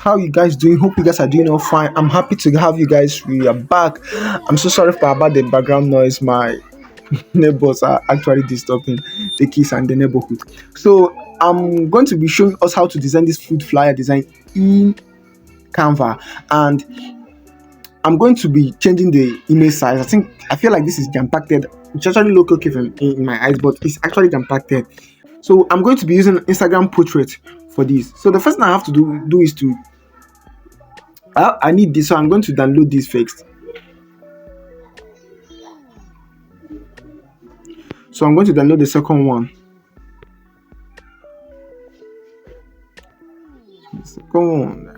How you guys doing? Hope you guys are doing all fine. I'm happy to have you guys. We are back. I'm so sorry for about the background noise. My neighbors are actually disturbing the kids and the neighborhood. So I'm going to be showing us how to design this food flyer design in Canva, and I'm going to be changing the image size. I feel like this is jam packed. It's actually look okay in my eyes, but it's actually jam packed. So I'm going to be using Instagram portrait for this. So the first thing I have to do is to I need this, so I'm going to download this first. So I'm going to download the second one. The second one.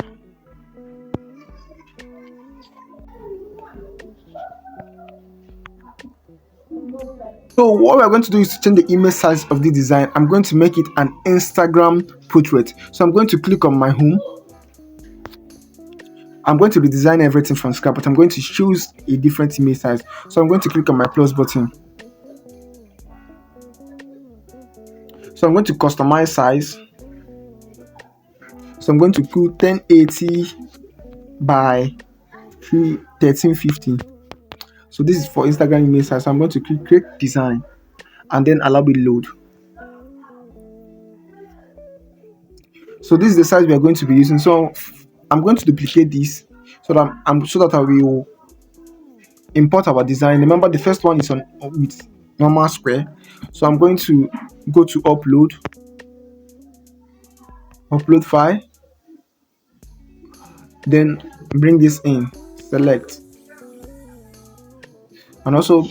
So what we're going to do is to change the image size of the design. I'm going to make it an Instagram portrait. So I'm going to click on my home. I'm going to redesign everything from scratch, but I'm going to choose a different image size. So I'm going to click on my plus button. So I'm going to customize size. So I'm going to put 1080 by 1350. So this is for Instagram image size. So I'm going to click create design and then allow it load. So this is the size we are going to be using. So I'm going to duplicate this so that I will import our design. Remember, the first one is on with normal square. So I'm going to go to upload file, then bring this in, select, and also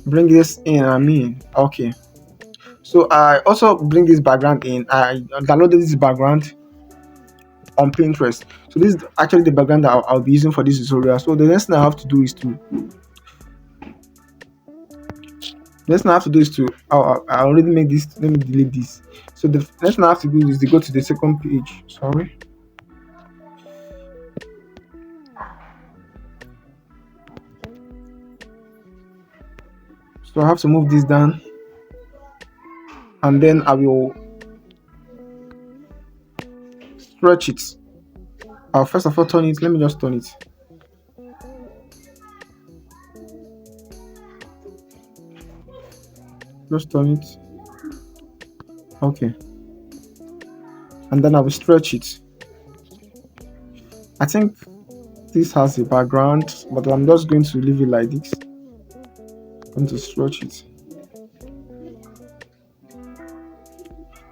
bring this in. Okay. So I also bring this background in. I downloaded this background on Pinterest. So this is actually the background that I'll be using for this tutorial. So the next thing I have to do is to I already made this. Let me delete this. So the next thing I have to do is to go to the second page. Sorry. So I have to move this down, and then I will stretch it. I'll first of all turn it. Let me just turn it. Just turn it. Okay. And then I will stretch it. I think this has a background, but I'm just going to leave it like this. I'm going to stretch it.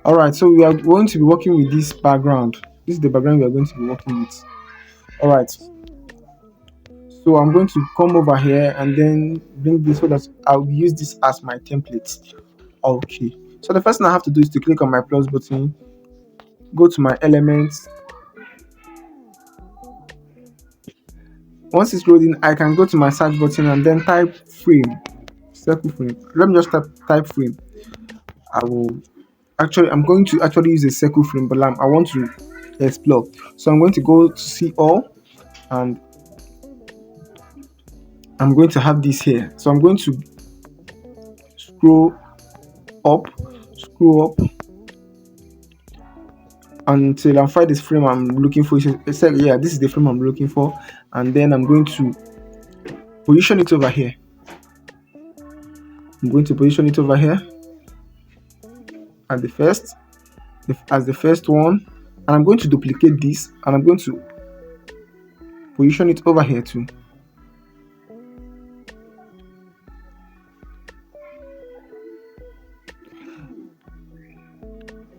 Alright, so we are going to be working with this background. This is the background we are going to be working with. Alright. So I'm going to come over here and then bring this so that I'll use this as my template. Okay. So the first thing I have to do is to click on my plus button, go to my elements. Once it's loading, I can go to my search button and then type frame, circle frame. Let me just type frame. I'm going to actually use a circle frame, but I want to explore. So I'm going to go to see all, and I'm going to have this here. So I'm going to scroll up until I find this frame I'm looking for. It's like, yeah, this is the frame I'm looking for, and then I'm going to position it over here. I'm going to position it over here as the first one, and I'm going to duplicate this, and I'm going to position it over here too.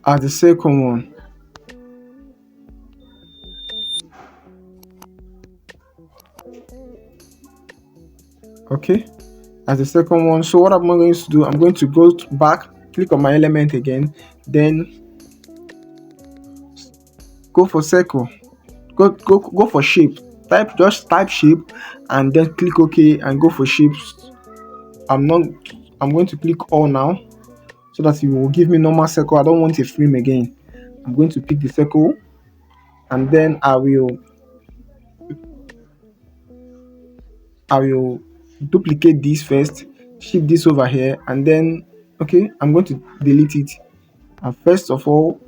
As the second one. Okay, as the second one. So what am I going to do? I'm going to go back, click on my element again, then go for circle, go for shape. Just type shape and then click OK and go for shapes. I'm going to click all now so that it will give me normal circle. I don't want a frame again. I'm going to pick the circle, and then I will duplicate this first, shift this over here, and then okay, I'm going to delete it. First of all,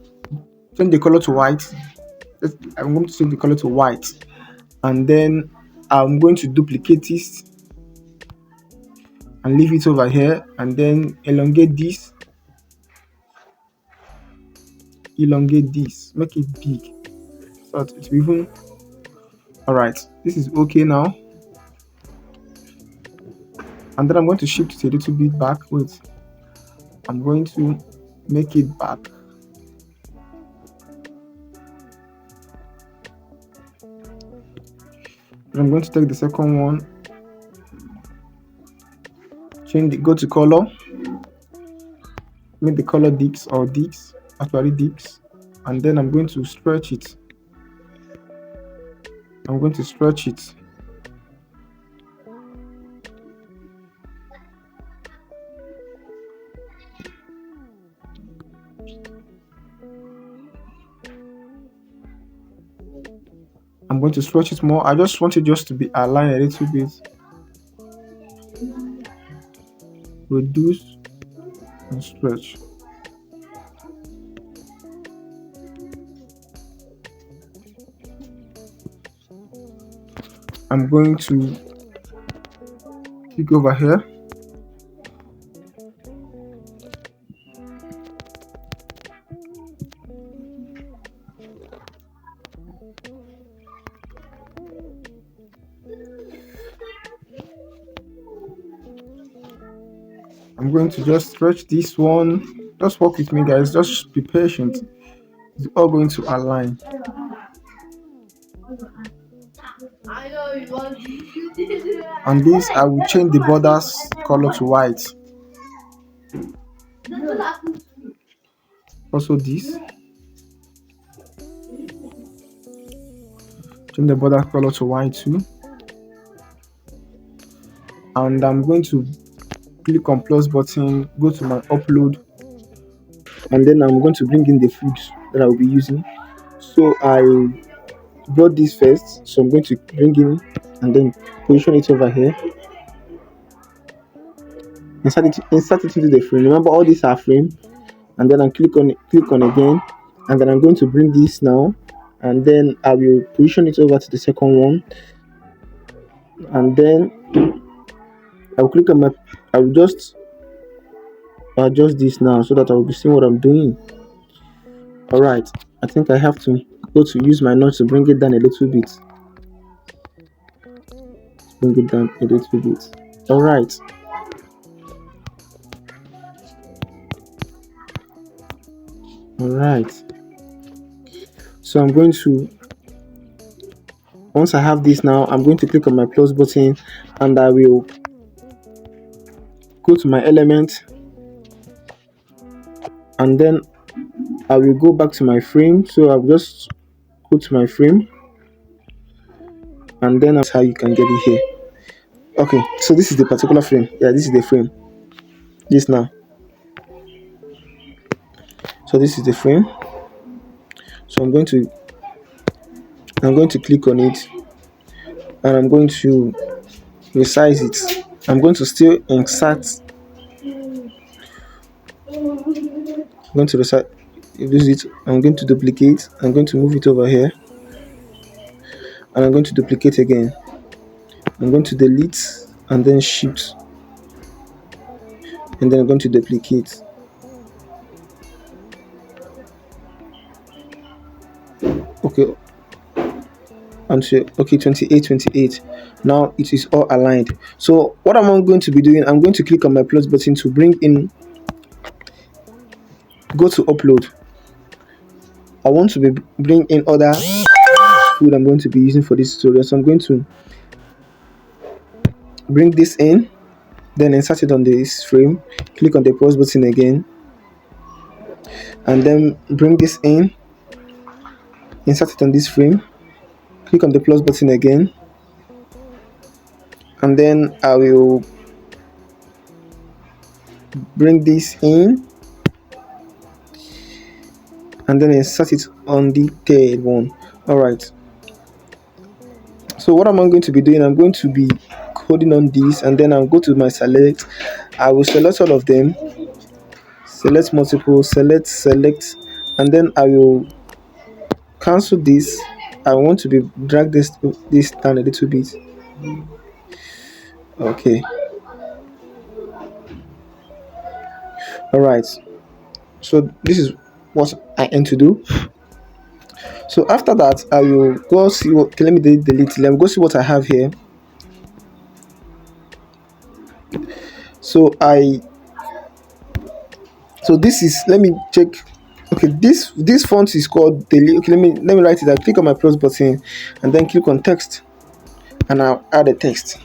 change the color to white. I'm going to change the color to white, and then I'm going to duplicate this and leave it over here, and then elongate this, make it big so that it's even. All right, this is okay now, and then I'm going to shift it a little bit back. Wait, I'm going to make it back. And I'm going to take the second one, go to color, make the color dix, and then I'm going to stretch it. I'm going to stretch it. I'm going to stretch it more. I just want it just to be aligned a little bit. Reduce and stretch. I'm going to click over here. I'm going to just stretch this one. Just work with me, guys. Just be patient. It's all going to align. And this, I will change the borders color to white. Also this, change the border color to white too. And I'm going to click on plus button, go to my upload, and then I'm going to bring in the foods that I will be using. So I brought this first, so I'm going to bring in and then position it over here. Insert it into the frame. Remember, all these are frame, and then I click on again, and then I'm going to bring this now, and then I will position it over to the second one, and then I will click on I will just adjust this now so that I will be seeing what I'm doing. All right, I think I have to go to use my notch to bring it down a little bit. All right. So I'm going to, once I have this now, I'm going to click on my plus button, and I will go to my element, and then I will go back to my frame. So I'll just go to my frame, and then that's how you can get it here. Okay, so this is the particular frame. Yeah, this is the frame. This now. So this is the frame. So I'm going to click on it, and I'm going to resize it. I'm going to still insert. I'm going to resize it. I'm going to duplicate. I'm going to move it over here, and I'm going to duplicate again. I'm going to delete and then shift, and then I'm going to duplicate. Okay. And so, okay, 28. Now it is all aligned. So what am I going to be doing? I'm going to click on my plus button to bring in, go to upload. I want to bring in other food I'm going to be using for this tutorial. So I'm going to bring this in, then insert it on this frame, click on the plus button again, and then bring this in, insert it on this frame, click on the plus button again, and then I will bring this in and then insert it on the third one. All right, so what am I going to be doing? I'm going to be holding on this, and then I'll go to my select. I will select all of them, select multiple, select, and then I will cancel this. I want to be drag this down a little bit. Okay, all right. So this is what I aim to do. So after that, I will go see what. Okay, let me delete. Let me go see what I have here. So so this is, let me check. Okay, this font is called daily. Okay, let me write it. I click on my plus button and then click on text, and I'll add a text.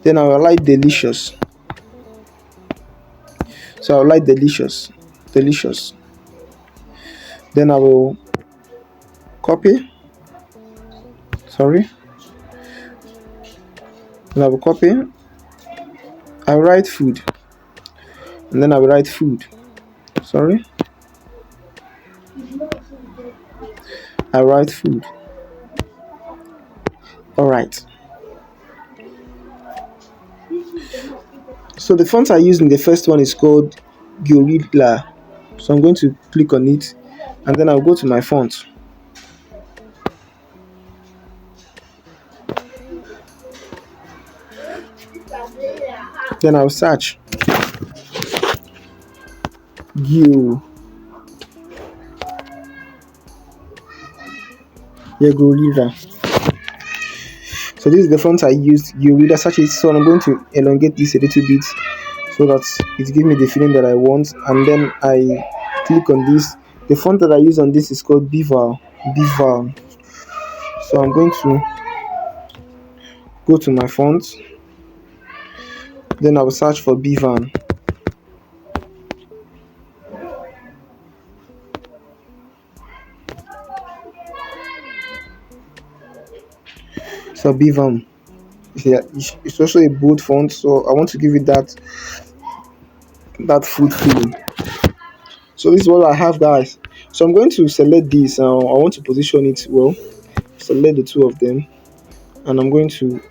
Then I will write delicious. So I'll write delicious. Then I will copy. Sorry. Then I will copy. I write food, and then I will write food. Sorry. I write food. All right. So the font I used in the first one is called Gorilla. So I'm going to click on it, and then I'll go to my font. Then I'll search Gil. Yeah, Gorilla. So this is the font I used. You read search it. So I'm going to elongate this a little bit so that it gives me the feeling that I want. And then I click on this. The font that I use on this is called Beaver. Beaver. So I'm going to go to my font. Then I will search for Beaver. So Beaver. Yeah, it's also a bold font, so I want to give it that food feeling. So this is what I have, guys. So I'm going to select this. I want to position it well. Select the two of them, and I'm going to,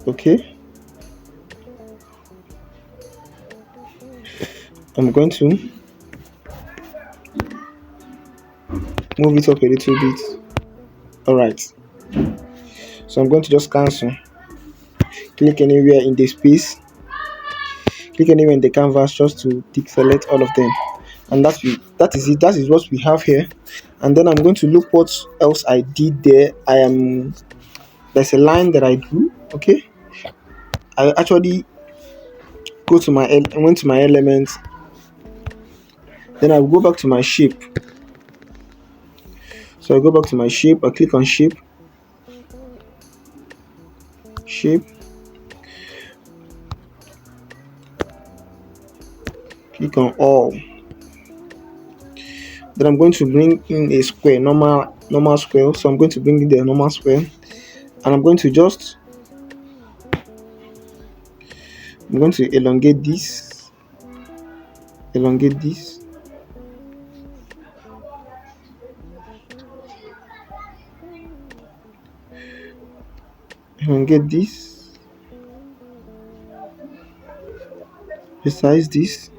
okay. I'm going to move it up a little bit. All right. So I'm going to just cancel. Click anywhere in the space. Click anywhere in the canvas just to select all of them. And that is it. That is what we have here. And then I'm going to look what else I did there. There's a line that I drew. Okay. I actually went to my elements. Then I'll go back to my shape. So I go back to my shape. I click on shape. Click on all. Then I'm going to bring in a square, normal square. So I'm going to bring in the normal square, and I'm going to elongate this. Elongate this. Resize this.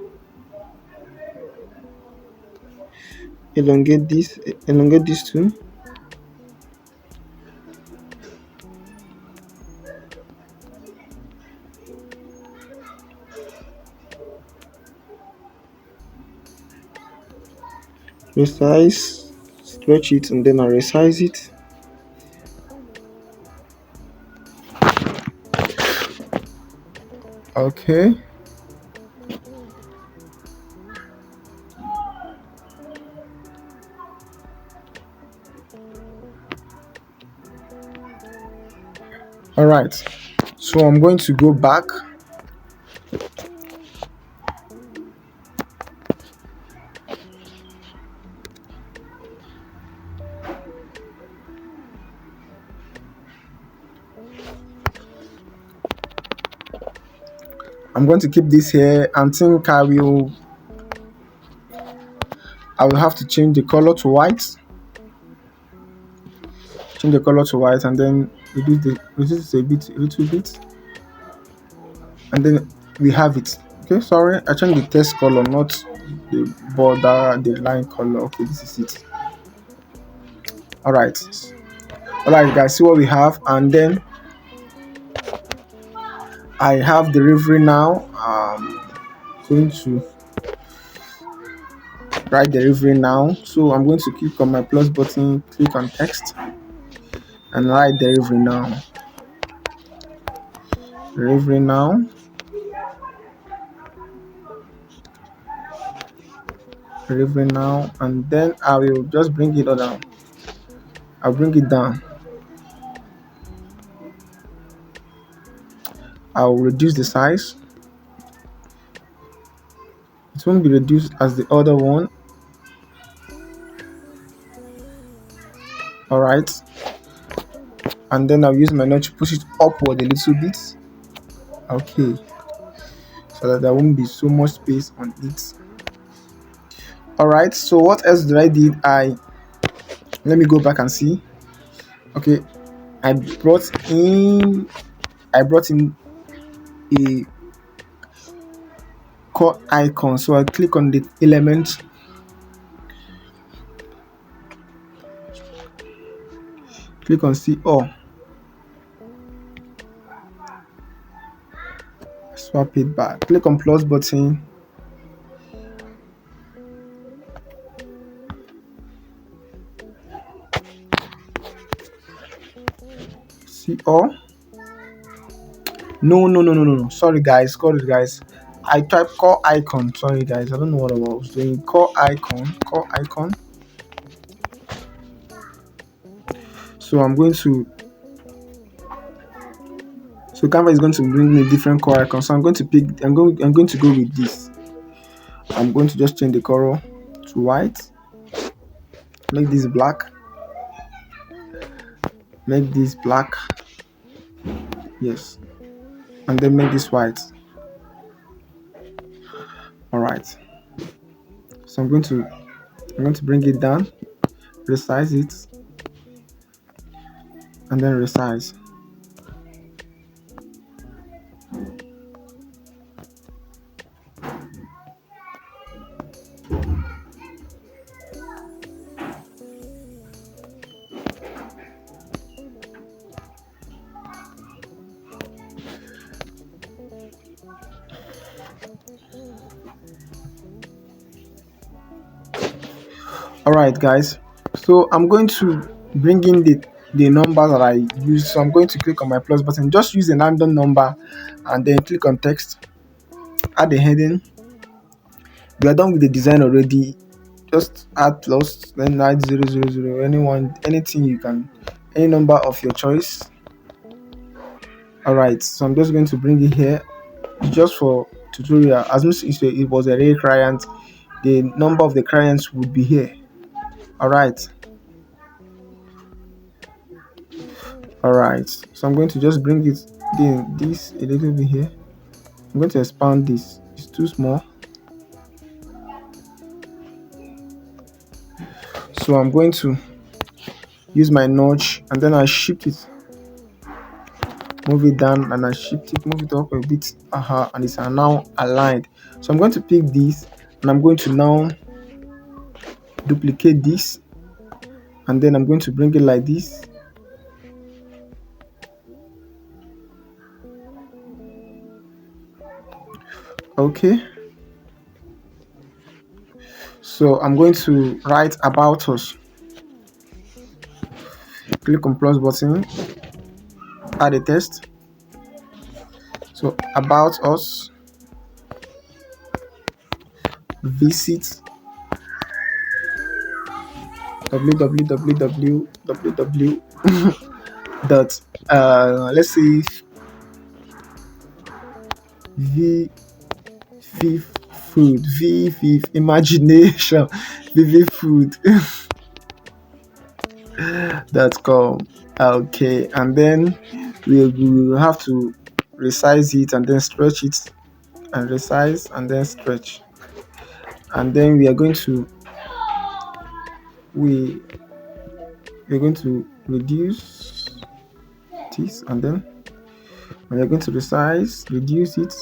Elongate this too. Resize, stretch it, and then I resize it. Okay. All right. So I'm going to go back. I'm going to keep this here and think I will have to change the color to white. Change the color to white, and then reduce it a little bit, and then we have it. Okay, sorry, I changed the text color, not the border, the line color. Okay, this is it. All right, all right, guys. See what we have, and then I have delivery now. Going to write delivery now. So I'm going to click on my plus button, click on text, and write delivery now. Delivery now. Delivery now, and then I will just bring it down. I'll bring it down. I'll reduce the size. It won't be reduced as the other one. All right, and then I'll use my notch to push it upward a little bit. Okay, so that there won't be so much space on it. All right, so what else did I did? Let me go back and see. Okay, I brought in a core icon. So I click on the element, click on see all, swap it back, click on plus button, see all. No, sorry guys, I typed core icon. Sorry guys, I don't know what I was doing. Core icon. So Canva is going to bring me different core icons. So I'm going to go with this. I'm going to just change the color to white, make this black, yes, and then make this white. All right, so I'm going to bring it down, resize it, and then resize. All right guys, so I'm going to bring in the number that I use. So I'm going to click on my plus button, just use a random number, and then click on text, add the heading. We are done with the design already. Just add plus, then add 000, anything you can, any number of your choice. All right, so I'm just going to bring it here just for tutorial. As much as it was a real client, the number of the clients would be here. All right, so I'm going to just bring it this a little bit here. I'm going to expand this. It's too small, so I'm going to use my notch, and then I shift it, move it down, and I shift it, move it up a bit, and it's now aligned. So I'm going to pick this, and I'm going to now duplicate this, and then I'm going to bring it like this. Okay, so I'm going to write about us. Click on plus button, add a text. So about us, visit www dot let's say v imagination vfood.com. Okay, and then we will have to resize it and then stretch it, and resize and then stretch, and then we're going to reduce this, and then we're going to resize, reduce it,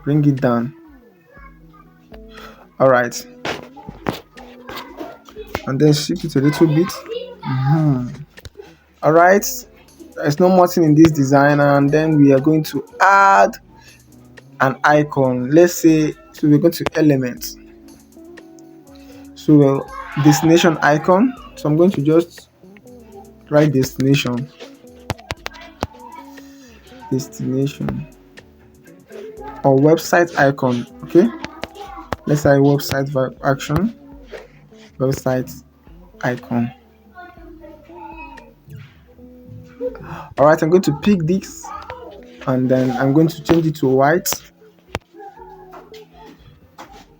bring it down. All right, and then shift it a little bit. All right, there's no more thing in this design, and then we are going to add an icon. Let's say, so we're going to elements, so destination icon. So I'm going to just write destination or website icon. Okay, let's say website vibe action, website icon. All right, I'm going to pick this, and then I'm going to change it to white,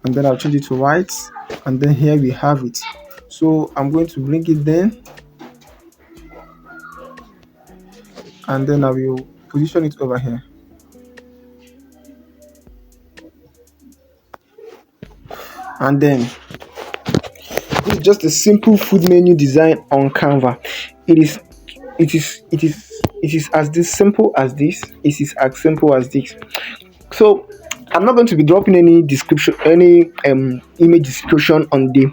and then I'll change it to white, and then here we have it. So I'm going to bring it then, and then I will position it over here. And then this is just a simple food menu design on Canva. It is as this simple as this. It is as simple as this. So I'm not going to be dropping any description, any image description on the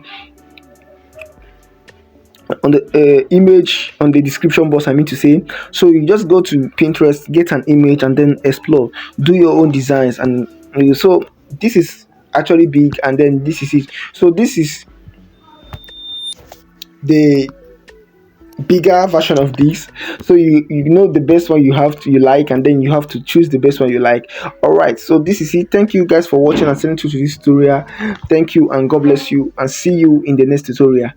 image on the description box, I mean to say. So you just go to Pinterest, get an image, and then explore, do your own designs. And so this is actually big, and then this is it. So this is the bigger version of this. So you know the best one you like, and then you have to choose the best one you like. All right, so this is it. Thank you guys for watching and sending to this tutorial. Thank you, and God bless you, and see you in the next tutorial.